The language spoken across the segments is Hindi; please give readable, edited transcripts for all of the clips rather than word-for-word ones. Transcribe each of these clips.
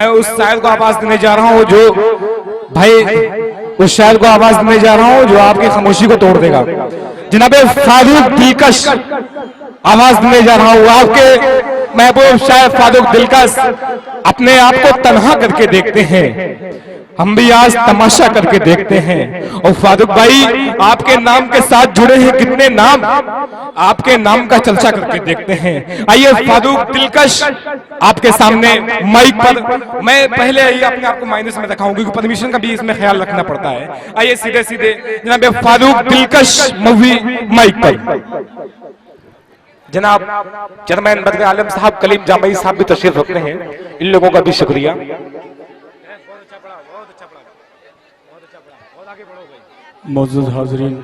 मैं उस शायर को आवाज देने जा रहा हूँ जो भाई उस शायर को आवाज देने जा रहा हूँ जो आपकी खामोशी को तोड़ देगा। जनाबे फारूक दिलकश आवाज देने जा रहा हूँ। आपके महबूब शायर फारूक दिलकश अपने आप को तन्हा करके देखते हैं, हम भी आज तमाशा करके देखते हैं। और फारूक भाई आपके नाम के साथ जुड़े हैं कितने नाम, आपके नाम का चर्चा करके देखते हैं। आइए फारूक दिलकश आपके सामने माइक पर। मैं पहले आइए अपने आप को माइनस में रखाऊं क्योंकि परमिशन का भी इसमें ख्याल रखना पड़ता है। आइए सीधे सीधे जनाब फारूक दिलकश मूवी माइक पर। जनाब चेयरमैन बदर आलम साहब, कलीम जामई साहब भी तशरीफ रखते हैं, इन लोगों का भी शुक्रिया। मौजूद हाजरीन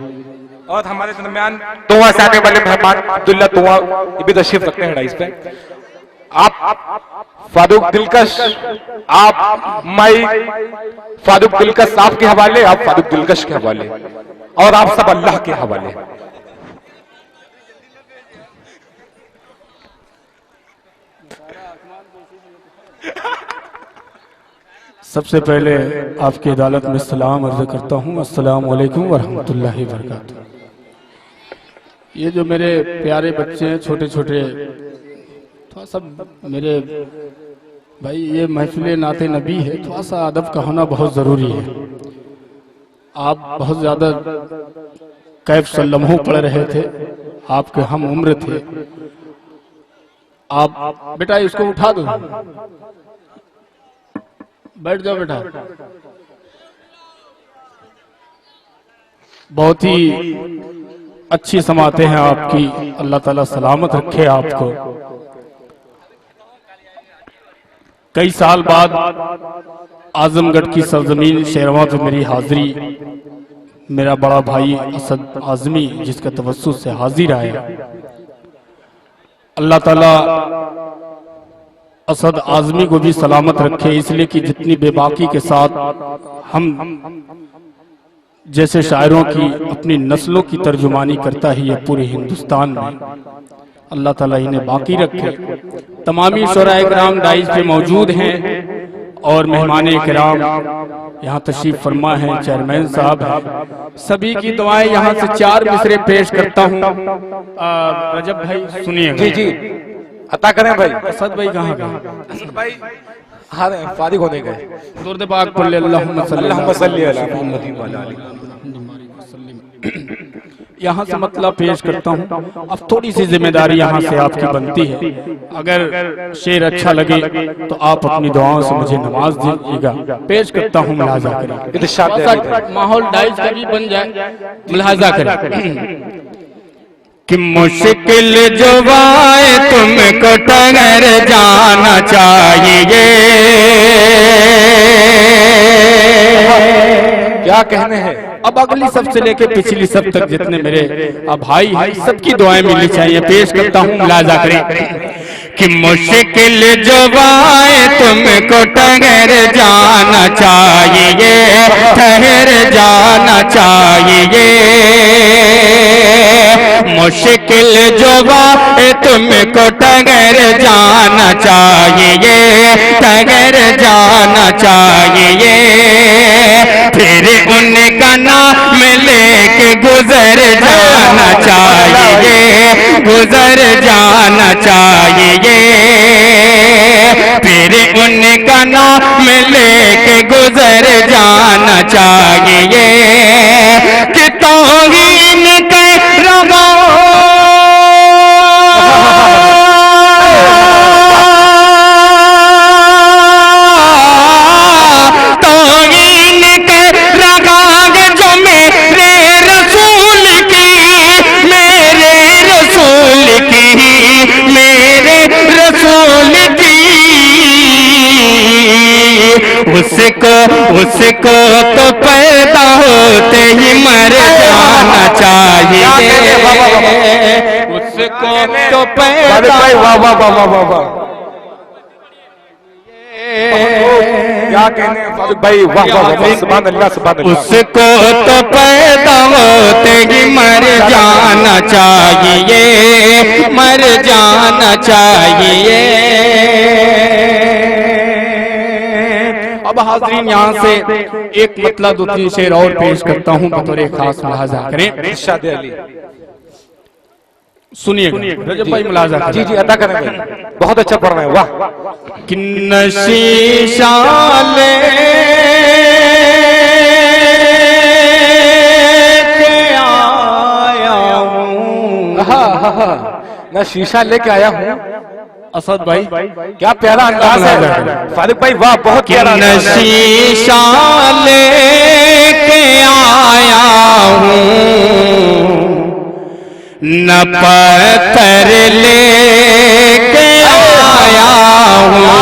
और हमारे दरमियान दुआ से आने वाले मेहमान अब्दुल्ला दुआ ये भी तशरीफ रखते हैं डाइस पे। आप फारूक दिलकश, आप माइक फारूक दिलकश आपके हवाले, आप फारूक दिलकश के हवाले और आप सब अल्लाह के हवाले। सबसे पहले आपकी अदालत में सलाम अर्ज करता हूँ, अस्सलाम वालेकुम वरहमतुल्लाहि वबरकातुहू। ये जो मेरे प्यारे बच्चे हैं छोटे छोटे, थोड़ा सा मेरे भाई ये महफिल नाते नबी है, थोड़ा सा अदब का होना बहुत ज़रूरी है। आप बहुत ज़्यादा कैफ लम्हों पढ़ रहे थे, आपके हम उम्र थे। आप बेटा इसको उठा दो, बैठ जाओ बेटा। बहुत ही अच्छी समाते हैं आपकी, अल्लाह ताला सलामत रखे आपको। कई साल बाद आजमगढ़ की सरजमीन शेरवां पे मेरी हाजिरी, मेरा बड़ा भाई असद आजमी जिसका तवस्सुत से हाजिर आया। अल्लाह ताला असद आजमी को भी सलामत रखे, इसलिए कि जितनी बेबाकी के साथ हम जैसे शायरों की अपनी नस्लों की तर्जुमानी करता है ये पूरे हिंदुस्तान में, अल्लाह ताला इन्हें बाकी रखे। तमामी शुराए किराम डाइस पे मौजूद हैं और मेहमान किराम यहाँ तशरीफ फरमा है, चेयरमैन साहब हैं, सभी की दुआएं। यहाँ से 4 मिसरे पेश करता हूँ। रजब भाई सुनिए। जी जी अता करें भाई। असद भाई कहाँ गए? असद भाई हाँ फारिग होने गए। दुर्द पाक पढ़ ले, अल्लाहुम्मा सल्ली अला मुहम्मद व अला आलि। यहाँ से मतलब पेश करता हूँ। अब थोड़ी सी जिम्मेदारी यहाँ से आपकी बनती है। अगर शेर अच्छा लगे तो आप अपनी दुआओं से मुझे नवाज दीजिएगा। पेश करता हूँ, मुलाजा करें, माहौल डाइस का भी बन जाए, मुलाजा करें। कि मुश्किल जो आए तुमको टगर जाना चाहिए। क्या कहने हैं? अब अगली सब से लेके पिछली सब तक जितने मेरे भाई हैं सबकी दुआएं मिलनी चाहिए। पेश करता हूँ, मुलाजा करें। कि मुश्किल जो आए तुमको टगर जाना चाहिए, ठहर जाना चाहिए। मुश्किल जो आए तुमको टगर जाना चाहिए, टगर जाना चाहिए। फिर उनका नाम लेके गुजर जाना चाहिए, गुजर जाना चाहिए। फिर उनका नाम लेके गुजर जाना चाहिए। कि तौहीन के रवा उसको तो पैदा होते ही मर जाना चाहिए। उसको तो पैदा क्या कहने हैं भाई? वाह वाह वाह, सुभान अल्लाह सुभान अल्लाह। उसको तो पैदा होते ही मर जाना चाहिए, मर जाना चाहिए। अब हाज़रीन यहाँ से एक मतलब 2-3 शेर और पेश करता हूँ, बतौर खास मुलाजा करें। इरशाद अली सुनिए रजब भाई, मुलाजा करें। जी जी अदा करें भाई, बहुत अच्छा पढ़ रहे हैं, वाह। कि नशीशा मैं शीशा लेके आया हूँ। असद भाई क्या प्यारा अंदाज है फारूक भाई, वाह बहुत प्यारा। शीशा लेके आया हूँ, न पत्थर लेके आया हूँ,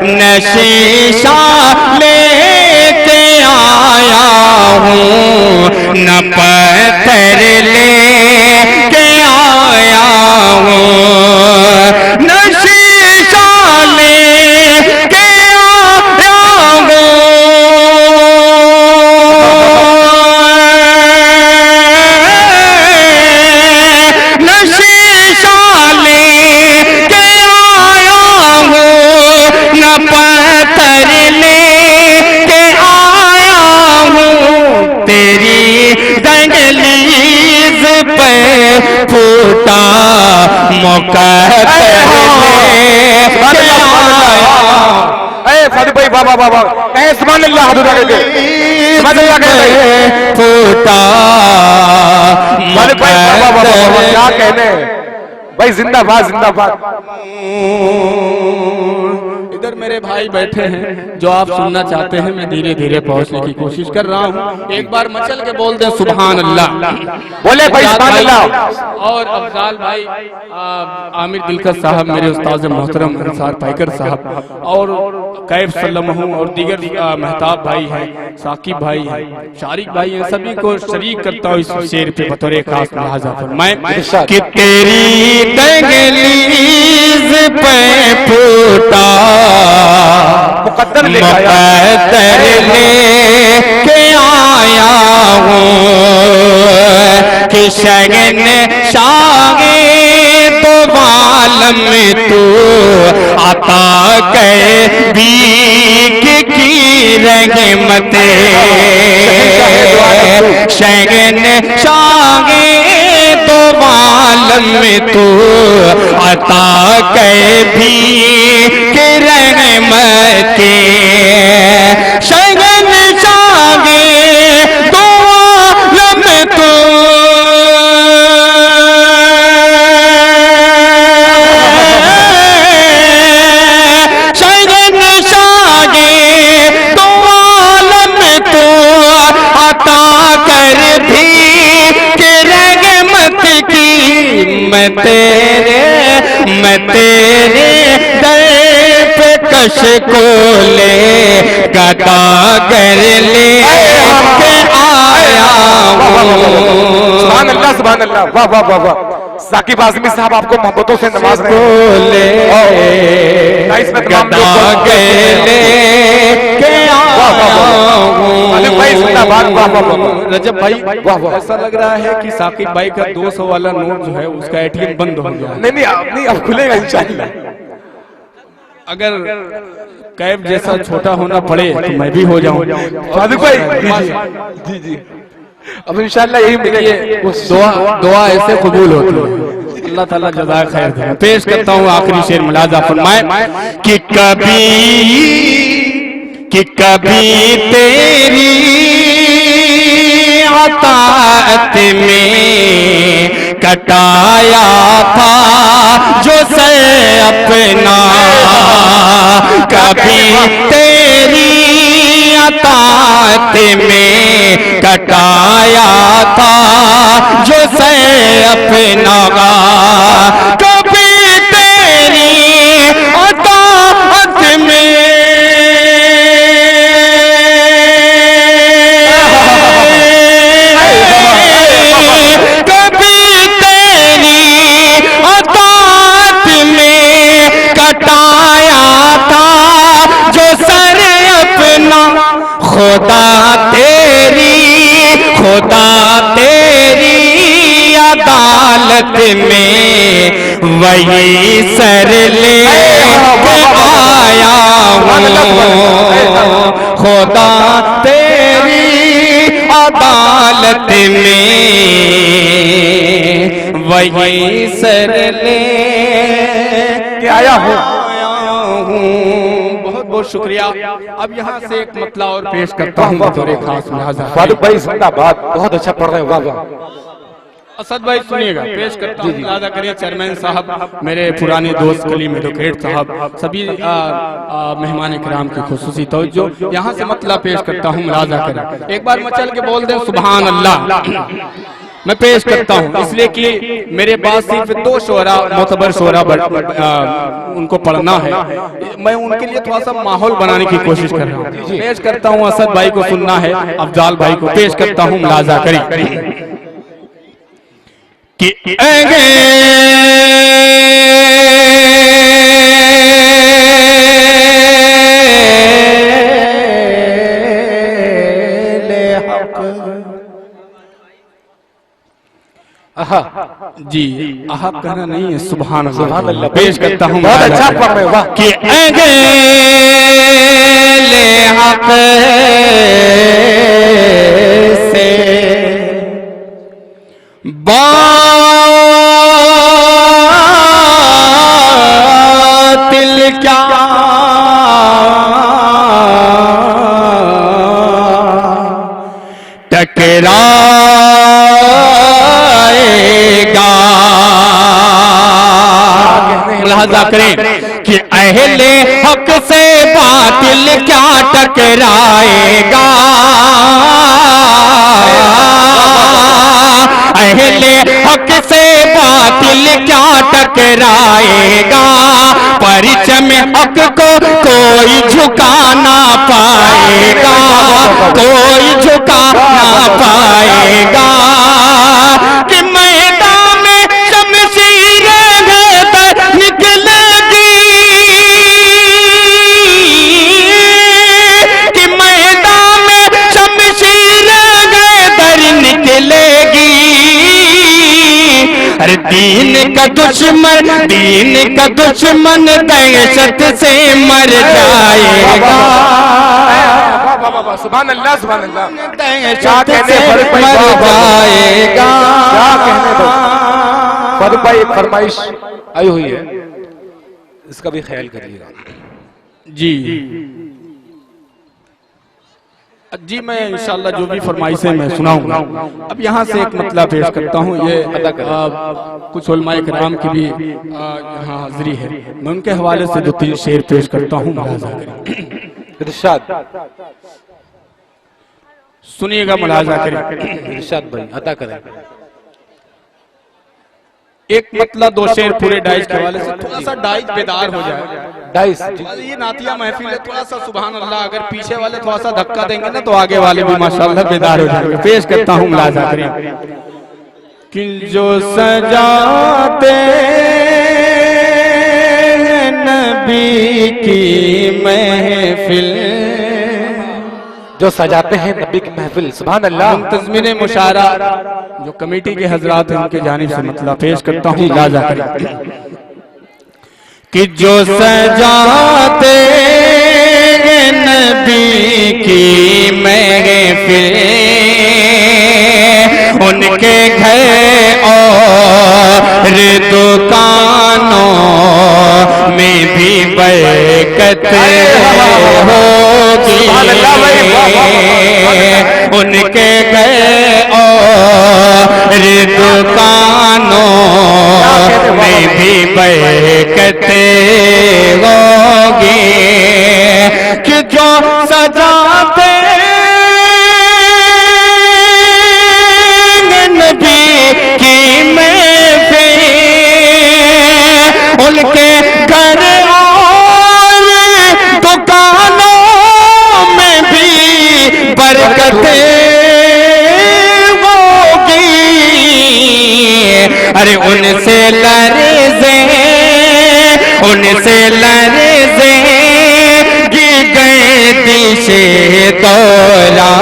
न शीशा लेके आया हूँ, न पत्थर लेके आया हूँ, न शीशा लेके आया हूँ, न शीशा लेके आया हूँ, न पत्थर लेके आया हूँ, तेरी दंगलीज पे फूटा मुकद्दर फारूक भाई वाह वाह वाह वाह, कहें सुभान अल्लाह, हाथ उठा के सुभान अल्लाह कहें फूटा फारूक भाई, वाह वाह वाह वाह, क्या कहने भाई, जिंदाबाद जिंदाबाद। इधर मेरे भाई बैठे हैं जो आप सुनना चाहते हैं, मैं धीरे धीरे पहुंचने की कोशिश कर रहा हूं। एक बार मचल के बोल दे सुभान अल्लाह, बोले भाई सुभान अल्लाह। और अफजाल भाई, आमिर दिलकश साहब, मेरे उस्ताद मोहतरम अंसार पाइकर साहब, और कैफ सल्लम और दीगर महताब भाई हैं, साकिब भाई हैं, शारिक भाई हैं, सभी को शरीक करता हूँ इस शेर पे बतौर खास मुलाजा फरमाएं कि तेरी दंगलीज पे फूटा मुकद्दर लेके आया हूँ, कि शगन शागे तो बालम में तू आता करे भीख की रहमते, शगन शागे तो बालम में तू आता करे भीख रहमते, शगन शागे तो बालम में तू मैं तेरे दर पे कश को ले गदा कर ले के आया हूँ। सुभान अल्लाह सुभान अल्लाह, वाह वाह वाह वाह। साकिब आज़मी साहब आपको मोहब्बतों से नवाज रहे हैं। गदा कर ले के आया हूँ। रजब भाई, ऐसा लग रहा है कि साकिब भाई का 200 वाला नोट जो है उसका एटीएम बंद हो गया। नहीं अब खुलेगा इंशाअल्लाह। अगर कैब जैसा छोटा होना पड़े तो मैं भी हो जाऊं। फारूक भाई जी जी, अब इंशाअल्लाह यही मिलेगी। दुआ ऐसे कबूल होती है। अल्लाह ताला जज़ा खैर दे। पेश करता हूँ आखिरी शेर, मुलाजा फरमाए कि कभी तेरी अताअत में कटाया था जो सर अपना, कभी तेरी अताअत में कटाया था जो सर अपना, कभी तेरी अताअत में खुदा तेरी अदालत में वही सर ले आया हूँ खुदा तेरी अदालत में वही सर ले आया हूँ। बहुत बहुत शुक्रिया। अब यहाँ से एक मतला और पेश करता हूँ बतौर खास लिहाजा। फारूक भाई जिंदाबाद, बहुत अच्छा पढ़ रहे हैं, वाह वाह। असद भाई सुनिएगा, पेश करता हूँ। लिहाजा करिए चेयरमैन साहब, मेरे पुराने दोस्त कलीम एडवोकेट साहब, सभी मेहमान किराम की खुसूसी तवज्जो। यहाँ से मतला पेश करता हूँ, मुलाजा करें। एक बार मचल के बोल दें सुभान अल्लाह। मैं पेश करता हूँ इसलिए कि मेरे पास सिर्फ 2 शोरा मोतबर शोरा उनको पढ़ना है। मैं उनके लिए थोड़ा सा माहौल बनाने की कोशिश कर रहा हूँ। पेश करता हूँ, असद भाई को सुनना है, अफजाल भाई को पेश करता हूँ, मुलाजा करें कि जी आप कहना नहीं है सुभान अल्लाह। पेश करता हूँ, बहुत अच्छा पढ़ रहे हो, वाह। कि ले हक से बातिल क्या टकराएगा। लिहाजा करें कि अहले हक से बातिल क्या टकराएगा। अहले हक से बातिल क्या टकराएगा। परिचम हक को कोई झुका ना पाएगा, कोई झुका ना पाएगा। कि मैदान में शमशीर हैदर निकलेगी, कि मैदान में शमशीर हैदर निकलेगी। अरे दीन का दुश्मन दहशत से मर जाएगा। सुभान अल्लाह, सुभान अल्लाह। दहशत से मर जाएगा। क्या कहने दो। फारूक भाई एक फरमाइश आई हुई है, इसका भी ख्याल करिएगा। जी जी, मैं इंशाल्लाह जो भी फरमाइशें मैं सुनाऊंगा। अब यहाँ से एक मतलब पेश करता हूँ। ये कुछ उलमाए किराम की भी यहाँ हाजिरी है, मैं उनके हवाले से 2-3 शेर पेश करता हूँ। इरशाद सुनिएगा, मुलाजा करें। इरशाद भाई अता करें। एक मतला 2 शेर पूरे डाइस के हवाले से, थोड़ा सा डाइस बेदार हो जाए। डाइस ये नातिया महफिल है, थोड़ा सा सुभान अल्लाह, अगर पीछे वाले थोड़ा सा धक्का देंगे ना तो आगे वाले भी माशाअल्लाह बेदार हो जाएंगे। पेश करता हूँ, मुलाजा करें कि जो सजाते नबी की महफिल, जो सजाते हैं नबी की महफिल, सुभान अल्लाह। मुंतज़मिन मुशारा जो कमेटी के हजरात हैं उनके जानिब से मतलब पेश करता हूँ, मुलाजा करें कि जो सजाते नबी की महफिल, उनके घर और दुकानों में भी बरकत होगी। उनके घर और दुकानों में भी बरकत होगी। कि जो सजाते नबी की महफिल, उनके घर और दुकानों में भी बरकत होगी। अरे उनसे लरज़ेंगी गर्दिशे दौरा,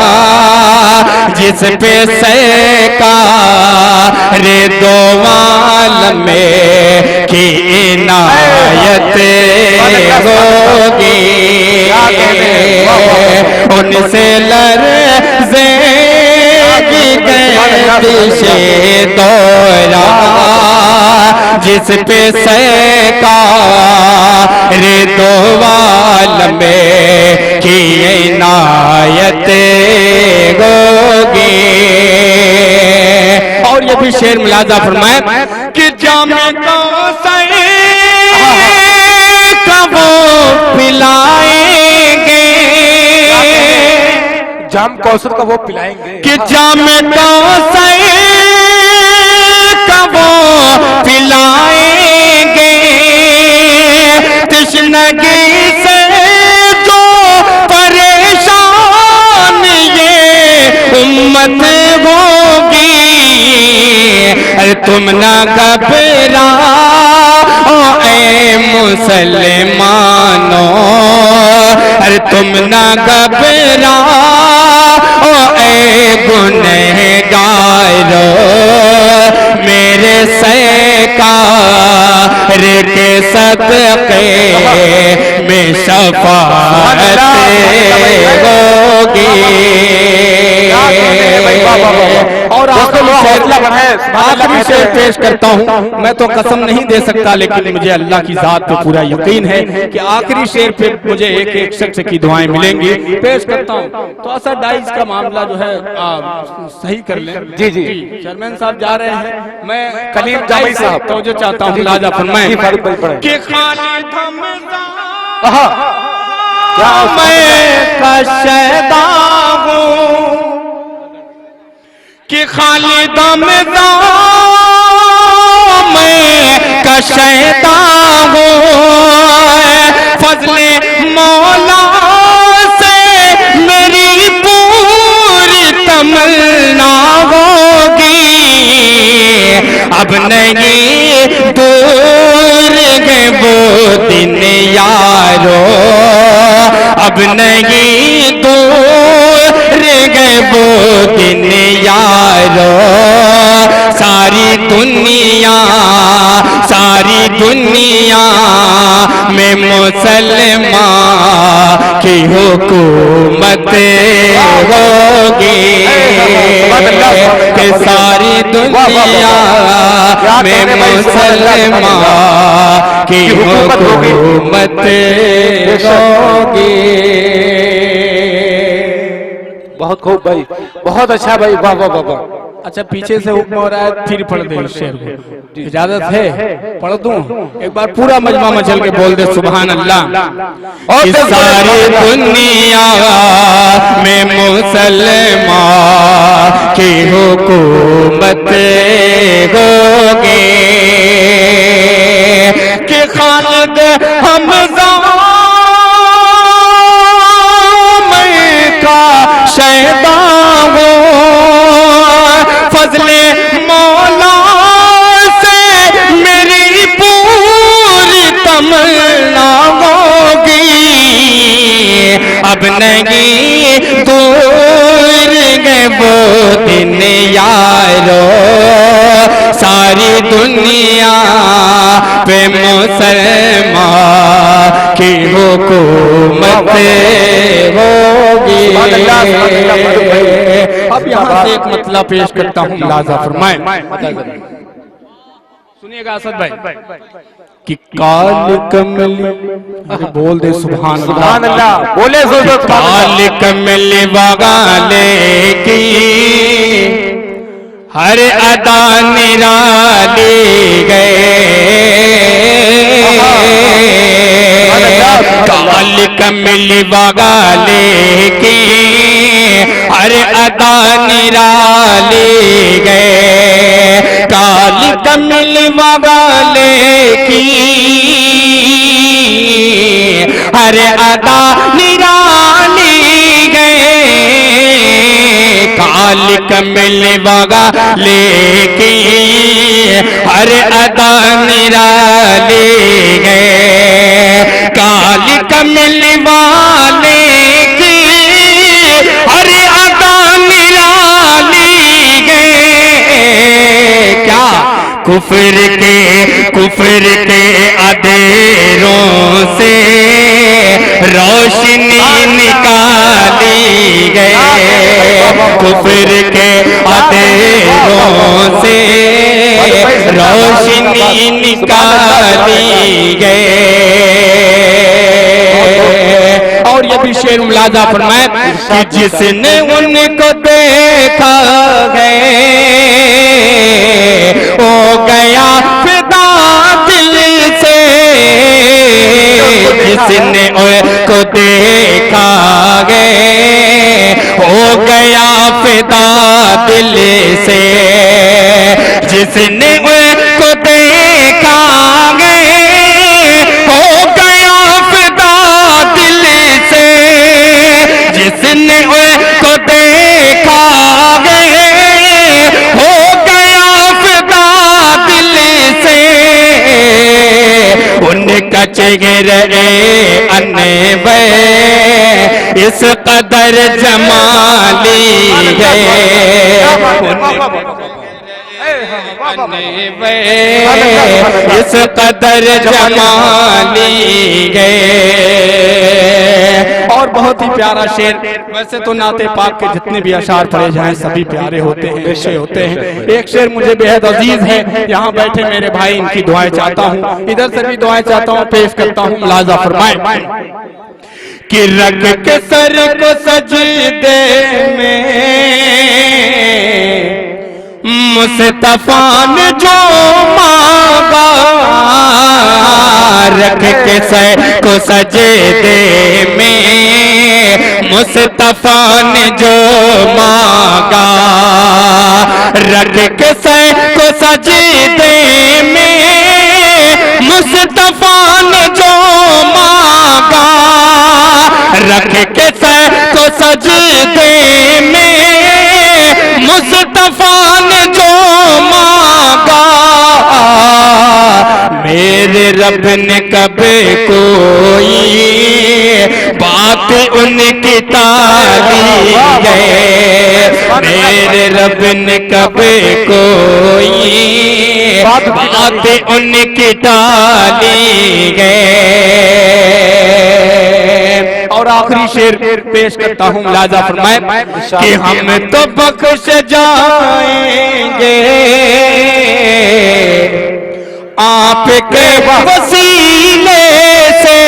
जिस पे सैका रे दो आलम की इनायत होगी, उनसे लर्ज़ेगी गर्दिशे दौरा, जिस पे सैका रे दो आलम की इनायत होगी। और ये भी शेर मुलाजा फरमाए कि जामे कौसर का वो पिलाएंगे, जाम कौसर का वो पिलाएंगे कि जामे कौसर का वो पिलाएंगे, तृष्णगी से जो परेशान ये उम्मत होगी, अरे तुम ना घबराओ ऐ मुसलमानों, अरे तुम ना घबराओ ऐ गुनहगारों, मेरे सरकार के सदक़े में शफ़ाअत होगी। और आखिरी शेर पेश करता हूँ। मैं तो कसम नहीं दे सकता, लेकिन मुझे अल्लाह की जात पे पूरा यकीन है कि आखिरी शेर पे मुझे एक एक शख्स की दुआएं मिलेंगी। पेश करता हूँ। तो असर डाइज का मामला जो है सही कर लें। जी जी चेयरमैन साहब जा रहे हैं, मैं कलीम जामी साहब तो जो चाहता हूँ लाजा फरमाएं कि मैं कशदा हूँ कि खालिद मैं कशदा हूँ, फजले मौला से मेरी पूरी तमन्ना होगी, अब नहीं दूर गए वो दिन यारो, अब नहीं दूर गए वो दिन यारो, सारी दुनिया में मुसलमान की हुकूमत होगी, कि सारी दुनिया में मुसलमान की हुकूमत होगी। बहुत खूब भाई, बहुत अच्छा भाई, वाह वाह वाह वाह। अच्छा, पीछे से हुक्म हो रहा है, फिर पढ़ दे इस शेर को। इजाजत है? पढ़ दूं? एक बार पूरा मजमा मचल के बोल दे सुभान अल्लाह। और सारी दुनिया में मुसलमान की हुकूमत होगी, कि खालिद हमज़ा का शैदा हो, फजले मौला से मेरी पूरी तमन्ना होगी, अब नहीं दूर गए वो दिन यारो, सारी दुनिया पे मुसलमान की हुकूमत होगी। अब यहाँ से एक मतलब पेश करता हूँ, लाजा फरमाए। सुनिएगा असद भाई कि काल कमली, अरे बोल दे सुभान अल्लाह, बोले काल कमली बगाले की हर अदा निराली गए, काल कमली बगाले की हर अदा निराली गए, काल कमल बगाले की हर अदा निराली गए, काल कमल बगाले की हर अदा निराली गए, काल कमल वाले की हर अदा निराली कुफर के अंधेरों से रोशनी निकाली गए, कुफर के अंधेरों से रोशनी निकाली गए। और ये भी शेर मुलाजा फरमाए कि जिसने उनको देखा है हो गया फिदा दिल से, जिसने उनको देखा है हो गया फिदा दिल से, जिसने उनको देखा है हो गया फिदा दिल से, जिसने उनको देखा है हो गया फिदा दिल से, उनका चेहरे अनवर इस कदर जमाली है, इस कदर जमाली गए। और बहुत ही प्यारा शेर, वैसे तो नाते पाक के जितने भी अशार पढ़े जाएं सभी प्यारे होते हैं, अच्छे होते हैं। एक शेर मुझे बेहद अजीज है, यहाँ बैठे मेरे भाई इनकी दुआएं चाहता हूँ, इधर से भी दुआएं चाहता हूँ, पेश करता हूँ। मुलाजा फरमाए कि रख के सर को सजदे में मुस्तफा ने जो मांगा, रख के सर को सजदे में मुस्तफा ने जो मांगा, रख के सर को सजदे में मुस्तफा ने जो मांगा, रख के सर को सजदे में मुस्तफा ने जो मांगा, मेरे रब ने कभी कोई बात उनकी टाली है, मेरे रब ने कभी कोई बात उनकी टाली है। और आखिरी शेर पेश करता हूँ, मुलाजा फरमाए कि हम तो बख्श जाएंगे आपके वसीले से,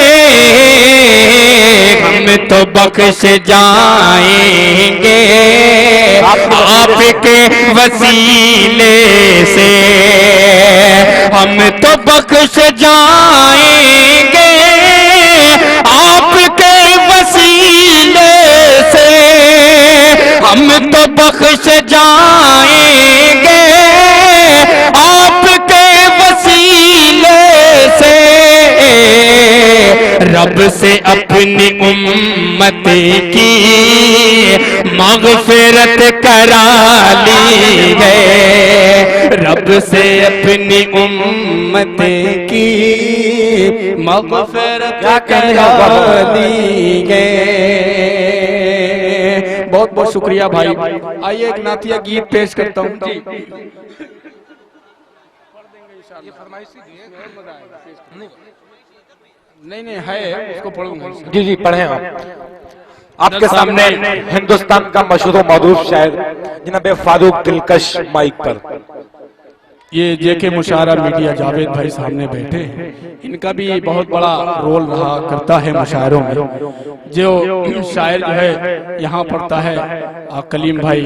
हम तो बख्श जाएंगे आपके वसीले से, हम तो बख्श जाएंगे आपके वसीले से, हम तो बख्श जाएंगे आपके वसीले से, रब से अपनी उम्मत की मग़फ़िरत करा ली है, रब से अपनी उम्मत की मग़फ़िरत करा ली है। बहुत बहुत शुक्रिया भाई। आइए एक नातिया गीत पेश करता हूँ जी। नहीं है, उसको पढ़ूंगा। जी जी पढ़ें आप। आपके सामने हिंदुस्तान का मशहूर मरूफ शायर जनाब फारूक दिलकश माइक पर। ये जेके मुशायरा मीडिया जावेद भाई सामने बैठे हैं, इनका भी बहुत बड़ा रोल रहा करता है मुशायरों में। जो शायर जो है यहाँ पढ़ता है कलीम भाई,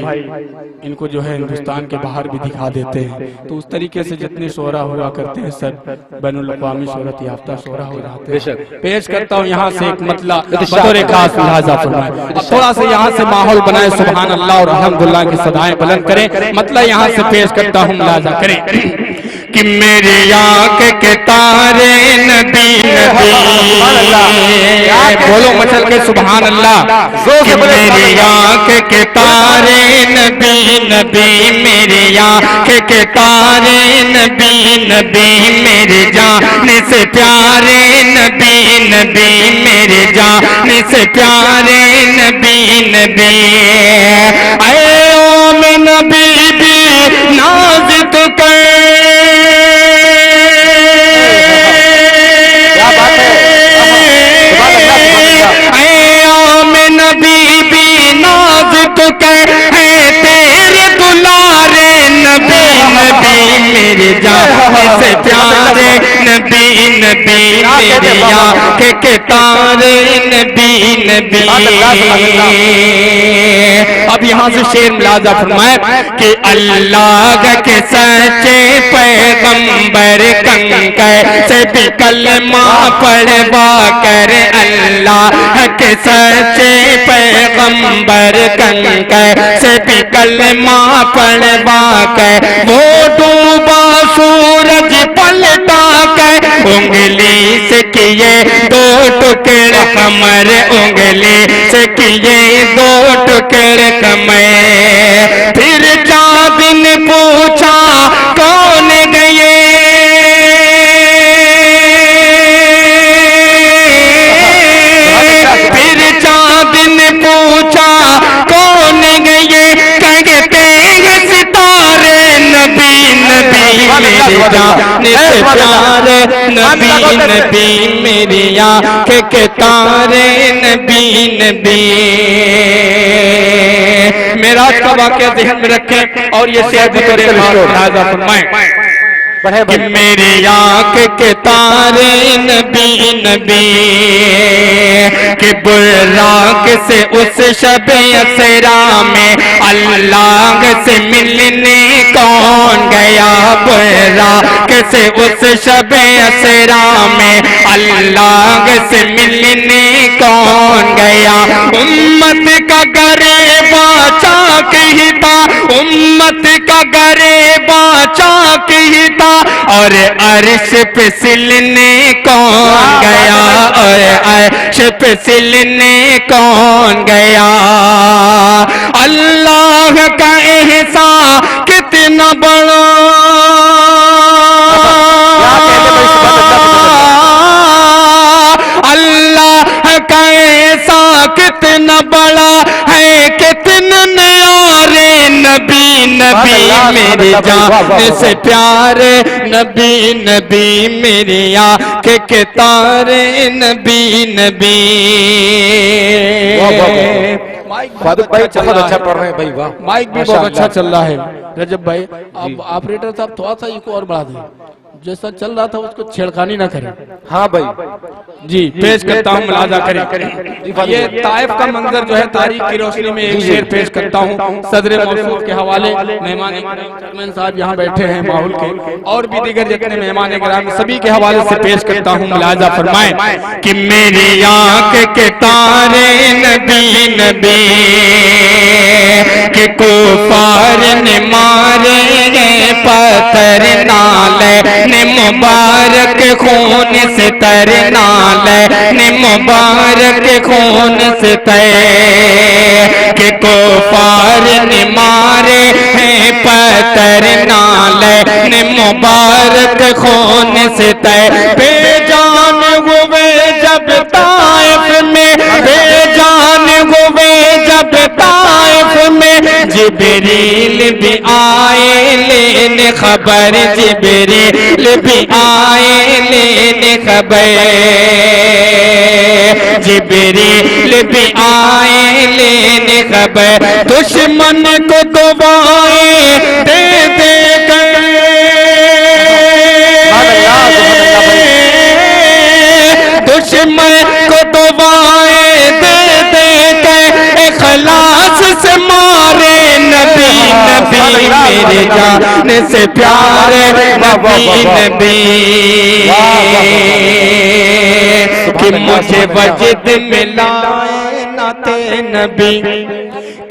इनको जो है हिंदुस्तान के बाहर भी दिखा देते हैं। तो उस तरीके से जितने शोरा हुआ करते हैं सब बैनुल अक़वामी शोहरत याफ्ता शोरा हो जाते हैं। पेश करता हूँ यहाँ से एक मतला बतौर खास लिहाजा फरमाए, थोड़ा सा यहाँ से माहौल बनाए, सुभान अल्लाह और अल्हम्दुलिल्लाह की सदाएं बुलंद करें। मतलब यहाँ से पेश करता हूँ, लिहाजा करें कि मेरी आंख के तारे नबी नबी, बोलो मचल के सुभान अल्लाह। कि मेरी आंख के तारे नबी नबी, मेरी आंख के तारे नबी नबी, मेरे जान से प्यारे नबी नबी, मेरे जान से प्यारे नबी नबी। ऐ ओ में नबी भी नाज़ तो कर मेरी आंखें के तारे नबी नबी। अब यहाँ से शेर मुलाजा फरमाए कि अल्लाह के सच्चे पैगंबर कंकर से भी कलमा पढ़वा कर, अल्लाह के सच्चे पैगंबर कंकर से भी कलमा पढ़वा कर, वो डूबा सूरज पलटा कर, उंगली से किए दो टुकड़े कमर, उंगली से किए दो टुकड़े कमर। फिर चाँद ने पूछा कौन गए, फिर चाँद ने पूछा कौन गए, कहते हैं सितारे नबी नबी मेरे जाने से प्यारे नबी नबी मेरी आंखें के तारे नबी नबी। मेरा का वाक़या ज़हन में रखें और ये शेर भी करे मुलाज़ा फरमाएं कि मेरी आंखें के तारे नबी नबी कि बुर्राक से उस शबे असरा में अल्लाह से मिलने कौन गया, बुर्राक से उस शबे असरा में अल्लाह से मिलने कौन गया। उम्मत का गरीबा चाक ही था, उम्मत का गरीबा चाक ही था, और अर्श पे सिलने कौन गया, और अर्श पे सिलने कौन गया। अल्लाह का एहसान कितना बड़ा, अल्लाह का एहसान कितना बड़ा है, कितना न्यारे नबी नबी मेरे जान से प्यारे नबी नबी मेरी आंखें के तारे नबी नबी। बहुत अच्छा पढ़ रहे हैं भाई, वाह। माइक भी बहुत अच्छा चल रहा है रजब भाई। अब ऑपरेटर साहब थोड़ा सा इको और बढ़ा दें, जैसा चल रहा था उसको छेड़खानी ना करें। हाँ भाई जी पेश करता हूँ, मुलाजा करें। ये ताइफ का मंजर जो है तारीख की रोशनी में एक शेर पेश करता हूँ सदर मौसूफ के हवाले। मेहमान चेयरमैन साहब यहाँ बैठे हैं माहौल के, और भी दीगर जितने मेहमान ग्राम सभी के हवाले से पेश करता हूँ, मुलाजा फरमाएं कि मेरी आंख के तारे नबी नबी के कुफार ने मारे गए पत्थर नाले ने मुबारक खून से तरना ने मुबारक खून से तय के कुफार ने मारे हैं पत्थर नाले ने मुबारक खून से तय। बेजान हुए जब ताइफ में, बेजान हुए जब ताइफ में, जिब्रील भी आए लेने खबर, जिब्रील भी आए लेने खबर, जिब्रील भी आए लेने खबर। दुश्मन को दुआएं दे दे गए, दुश्मन को दुआएं दे दे गए, इखलास से मारे नबी नबी मेरे जान से प्यारे नबी नबी। कि मुझे वजद मिलाए नाते नबी,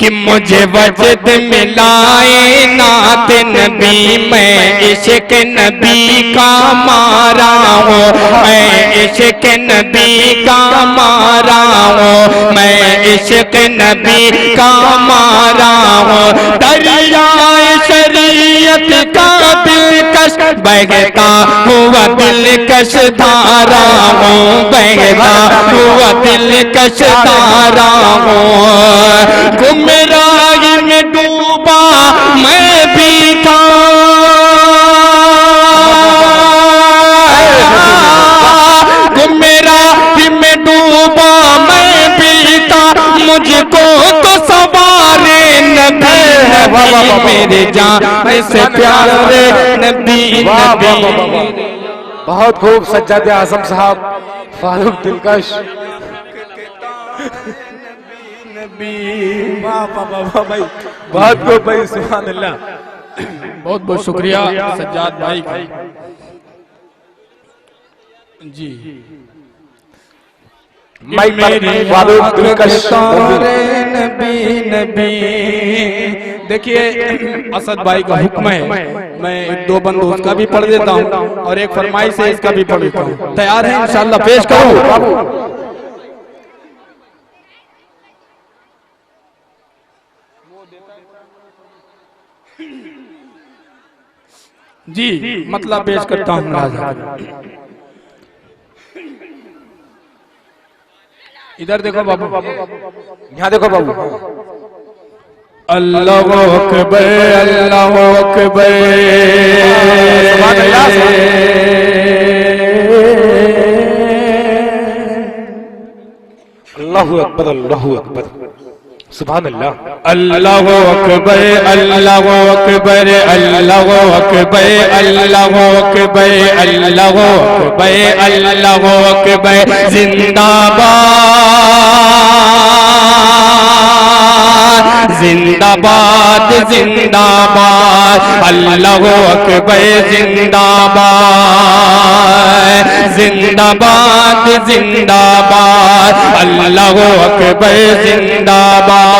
कि मुझे वजद मिलाए नाते नबी, मैं इश्क नबी का मारा हूँ, मैं इश्क नबी का मारा हूँ, मैं इश्क नबी का मारा हूँ। दरियाए शरीयत का दिलकश बहता हुआ दिलकश धारा हूँ, बहता हुआ दिलकश धारा हूँ। गुमराही में डूबा मैं भी था, गुमराही में डूबा मैं भी था, मुझको तो सवारे नबी नबी मेरे जान से प्यारे नबी नबी। बहुत खूब सज्जाद आजम साहब, फारूक दिलकश। भाई बहुत खूब भाई, सुभान अल्लाह। बहुत बहुत शुक्रिया सज्जाद भाई का। जी माइक पर फारूक दिलकश। नबी नबी। देखिए असद भाई का हुक्म है, मैं एक दो बंद उसका भी पढ़ देता हूँ और एक फरमाइश है इसका भी पढ़ देता हूँ। तैयार है इंशाल्लाह, पेश करूँ। जी मतलब पेश करता हूँ राजा। इधर देखो बाबू, यहाँ देखो बाबू। अल्लाहु अकबर अल्लाहु अकबर। सुभान अल्लाह। अल्लाहु अकबर अल्लाहु अकबर, सुभान अल्लाह। अल्लाहु अकबर अल्लाहु अकबर अल्लाहु अकबर अल्लाहु अकबर अल्लाहु अकबर अल्लाहु अकबर। जिंदाबाद जिंदाबाद जिंदाबाद। अल्लाहु अकबर जिंदाबाद जिंदाबाद जिंदाबाद। अल्लाहु अकबर जिंदाबाद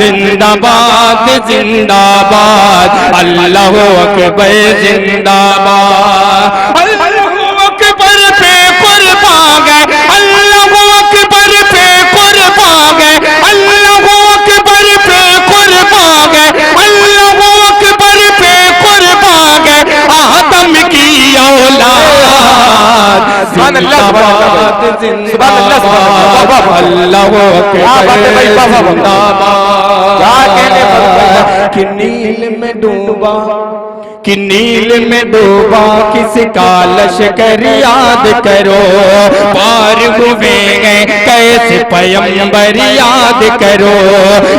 जिंदाबाद जिंदाबाद। अल्लाहु अकबर जिंदाबाद। अल्लाहु अकबर पे कुर्बान गए, अल्लाहु अकबर पे कुर्बान गए, अल्लाहु अकबर पे कुर्बान गए, अल्लाहु अकबर पे कुर्बान गए। आदम की औलाद जिंदाबाद जिंदाबाद। अल्लाहु अकबर जिंदाबाद। कि नील में डूबा, कि नील में डूबा किसका लश्कर याद करो। पार हुए गए कैसे पैगंबर याद करो।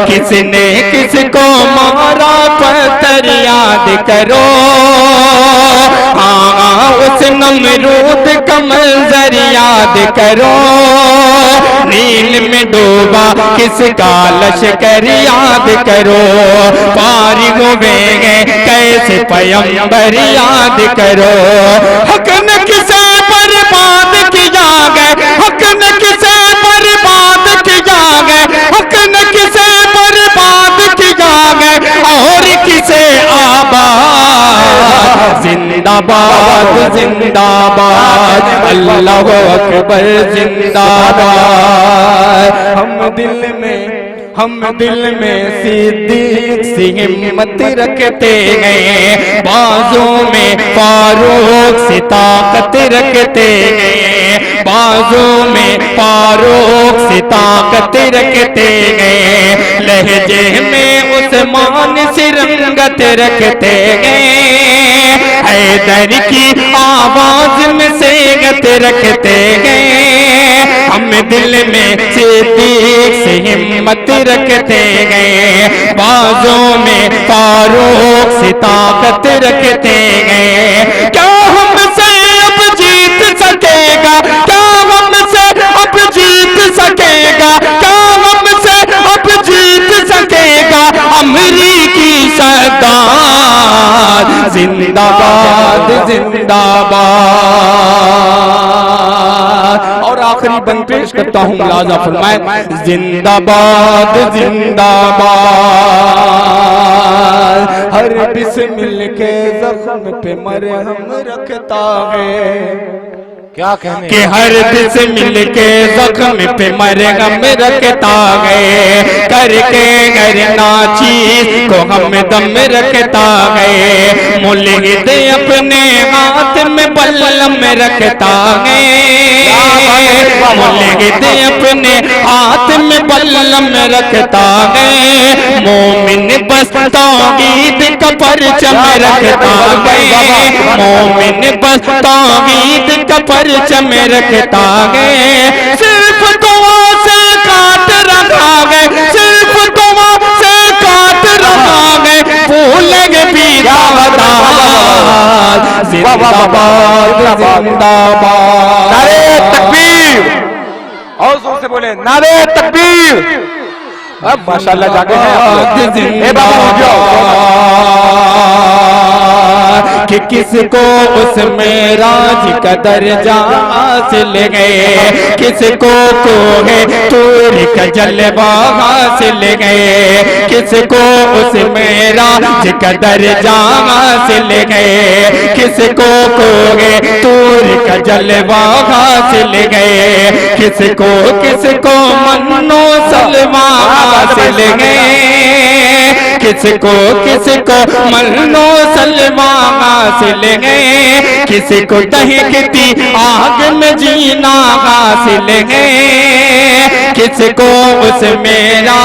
किसने किसको मारा पत्थर याद करो। हाँ उस नमरूद का मंजर याद करो। नील में डूबा किसका लश्कर याद करो। पार हुए गए कैसे पैगंबर याद करो। हक न किसे बर्बाद किया गए, हक न किसे बर्बाद किया गए, हक न किसे बर्बाद किया गए और किसे आबाद। जिंदाबाद जिंदाबाद। अल्लाहु अकबर जिंदाबाद। हम दिल में सिद्दीक सी हिम्मत रखते हैं, बाजों में फारूक सी ताकत रखते हैं, बाजों में फारूक सी ताकत रखते हैं। लहजे में उस्मान सी रंगत रखते हैं, हैदर की आवाज में सेगत रखते हैं। हम दिल में सिद्दीक से हिम्मत रखते हैं, बाजों में फारूक से ताकत रखते हैं। क्या हमसे अब जीत सकेगा, क्या हमसे अब जीत सकेगा, क्या हमसे अब जीत सकेगा अमरीकी सरदार। जिंदाबाद जिंदाबाद। और आखिरी बंद पेश करता हूँ, मुलाजा फरमाए। जिंदाबाद जिंदाबाद। हर बिस्मिल के जख्म पे मरहम रखता है। क्या कहने कि हर बिस्मिल के जख्म पे मरहम रखता है। करके गरना चीज को हम दम रखता है। मुल्हिद अपने हाथ में बल्लम रखता है। मुल्हिद अपने हाथ में बल्लम रखता है। मोमिन बस तौहीद का परचम रखता है। मोमिन बस तौहीद का परचम रखता है। सिर्फ दुआ से काट रहा है, सिर्फ दुआ से काट रहा है। भूलेंगे भी दावदार। जिंदाबाद जिंदाबाद। नारे तकबीर, और जोर से बोले नारे तकबीर। अब माशाल्लाह जागे हैं कि किसको उसमें राज का दर्जा हासिल गए, किसको कोहे तूर का जलवा हासिल गए, किसको उसमें राज का दर्जा हासिल गए, किसको कोहे तूर का जलवा हासिल गए, किसको किसको मन्नो सलवा हासिल गए, किसको किसको मन्नो सलवा हासिल गए, किसको दहकती आग में जीना हासिल है, किसको उस मेरा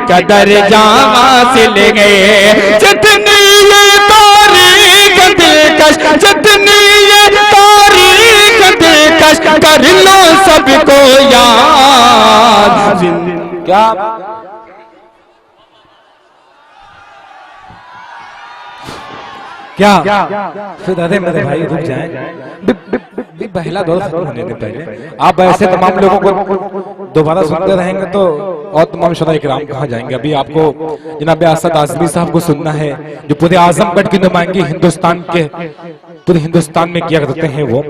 का दर्जा हासिल है। जितनी ये तारीख दिलकश, जितनी ये तारीख दिलकश, कर लो सबको याद। क्या क्या फिर दादे मेरे भाई रुक जाएं, पहला दौर खत्म होने के पहले आप ऐसे तमाम लोगों को दोबारा सुनते रहेंगे तो और तमाम शुरा इकराम कहा जाएंगे। अभी आपको जनाब असद आजमी साहब को सुनना है, जो पूरे आजमगढ़ की नुमाइंदगी हिंदुस्तान के पूरे हिंदुस्तान में किया करते हैं वो।